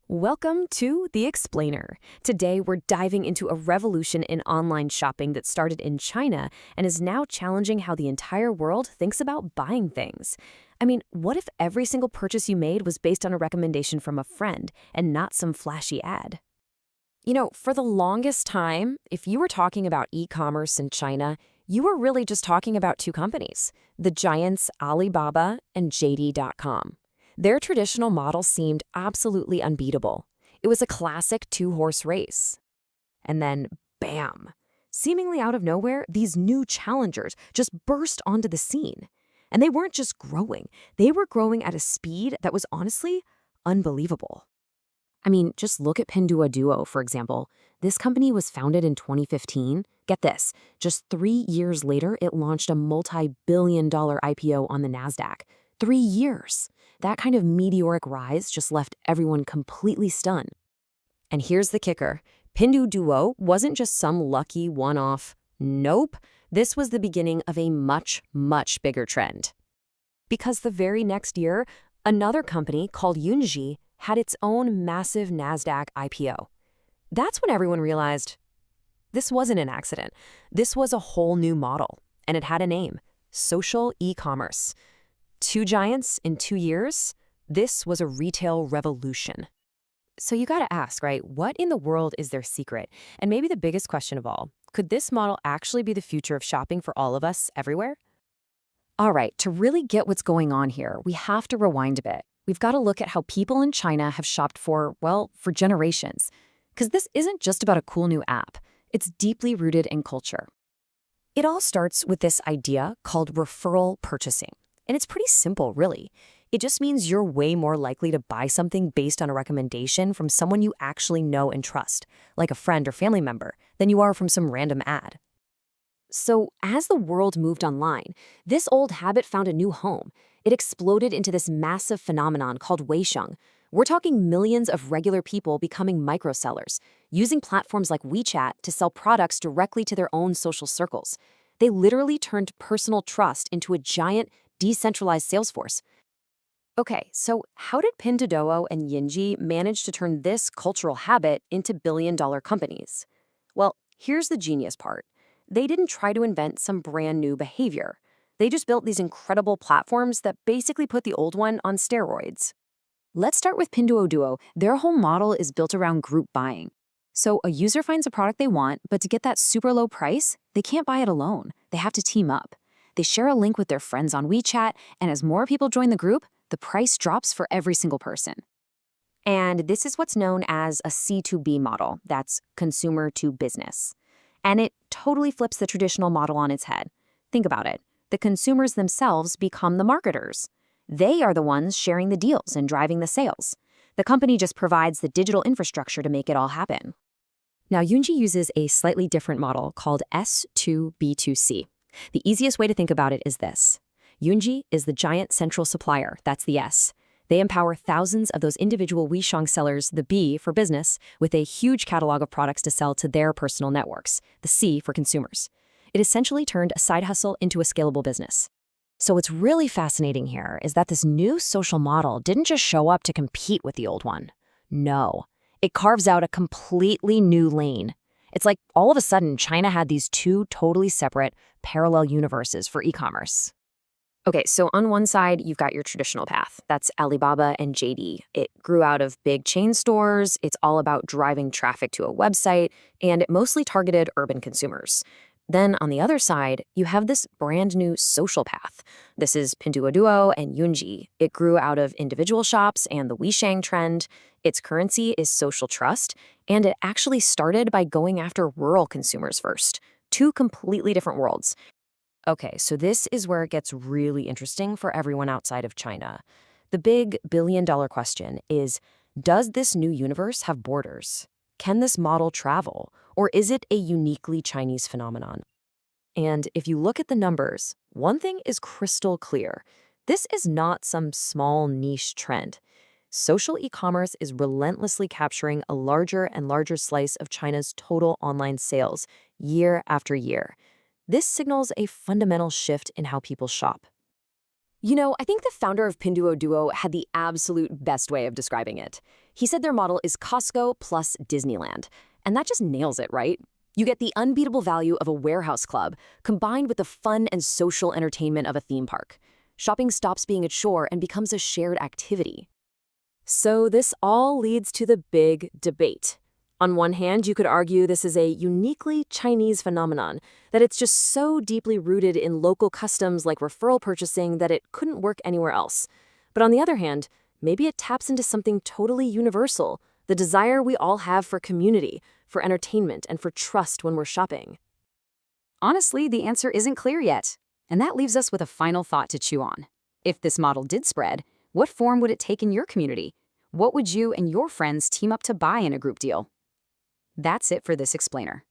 Welcome to The Explainer. Today, we're diving into a revolution in online shopping that started in China and is now challenging how the entire world thinks about buying things. I mean, what if every single purchase you made was based on a recommendation from a friend and not some flashy ad? For the longest time, if you were talking about e-commerce in China, you were really just talking about two companies, the giants Alibaba and JD.com. Their traditional model seemed absolutely unbeatable. It was a classic two-horse race. And then, bam! Seemingly out of nowhere, these new challengers just burst onto the scene. And they weren't just growing. They were growing at a speed that was honestly unbelievable. I mean, just look at Pinduoduo, for example. This company was founded in 2015. Get this, just 3 years later, it launched a multi-billion-dollar IPO on the NASDAQ. 3 years. That kind of meteoric rise just left everyone completely stunned. And here's the kicker. Pinduoduo wasn't just some lucky one-off. Nope. This was the beginning of a much, much bigger trend. Because the very next year, another company called Yunji had its own massive NASDAQ IPO. That's when everyone realized this wasn't an accident. This was a whole new model, and it had a name: social e-commerce. Two giants in 2 years? This was a retail revolution. So you gotta ask, right, what in the world is their secret? And maybe the biggest question of all, could this model actually be the future of shopping for all of us everywhere? All right, to really get what's going on here, we have to rewind a bit. We've got to look at how people in China have shopped for generations. Because this isn't just about a cool new app. It's deeply rooted in culture. It all starts with this idea called referral purchasing. And it's pretty simple, really. It just means you're way more likely to buy something based on a recommendation from someone you actually know and trust, like a friend or family member, than you are from some random ad. So as the world moved online, this old habit found a new home. It exploded into this massive phenomenon called Weishang. We're talking millions of regular people becoming microsellers, using platforms like WeChat to sell products directly to their own social circles. They literally turned personal trust into a giant, decentralized sales force. Okay, so how did Pinduoduo and Yunji manage to turn this cultural habit into billion-dollar companies? Well, here's the genius part. They didn't try to invent some brand new behavior. They just built these incredible platforms that basically put the old one on steroids. Let's start with Pinduoduo. Their whole model is built around group buying. So a user finds a product they want, but to get that super low price, they can't buy it alone. They have to team up. They share a link with their friends on WeChat, and as more people join the group, the price drops for every single person. And this is what's known as a C2B model. That's consumer to business. And it totally flips the traditional model on its head. Think about it. The consumers themselves become the marketers. They are the ones sharing the deals and driving the sales. The company just provides the digital infrastructure to make it all happen. Now, Yunji uses a slightly different model called S2B2C. The easiest way to think about it is this. Yunji is the giant central supplier, that's the S. They empower thousands of those individual Weishang sellers, the B for business, with a huge catalog of products to sell to their personal networks, the C for consumers. It essentially turned a side hustle into a scalable business. So what's really fascinating here is that this new social model didn't just show up to compete with the old one. No, it carves out a completely new lane. It's like all of a sudden China had these two totally separate, parallel universes for e-commerce. Okay, so on one side, you've got your traditional path. That's Alibaba and JD. It grew out of big chain stores. It's all about driving traffic to a website, and it mostly targeted urban consumers. Then on the other side, you have this brand new social path. This is Pinduoduo and Yunji. It grew out of individual shops and the Weishang trend. Its currency is social trust, and it actually started by going after rural consumers first. Two completely different worlds. Okay, so this is where it gets really interesting for everyone outside of China. The big billion-dollar question is, does this new universe have borders? Can this model travel, or is it a uniquely Chinese phenomenon? And if you look at the numbers, one thing is crystal clear. This is not some small niche trend. Social e-commerce is relentlessly capturing a larger and larger slice of China's total online sales year after year. This signals a fundamental shift in how people shop. I think the founder of Pinduoduo had the absolute best way of describing it. He said their model is Costco plus Disneyland. And that just nails it, right? You get the unbeatable value of a warehouse club combined with the fun and social entertainment of a theme park. Shopping stops being a chore and becomes a shared activity. So this all leads to the big debate. On one hand, you could argue this is a uniquely Chinese phenomenon, that it's just so deeply rooted in local customs like referral purchasing that it couldn't work anywhere else. But on the other hand, maybe it taps into something totally universal, the desire we all have for community, for entertainment, and for trust when we're shopping. Honestly, the answer isn't clear yet. And that leaves us with a final thought to chew on. If this model did spread, what form would it take in your community? What would you and your friends team up to buy in a group deal? That's it for this explainer.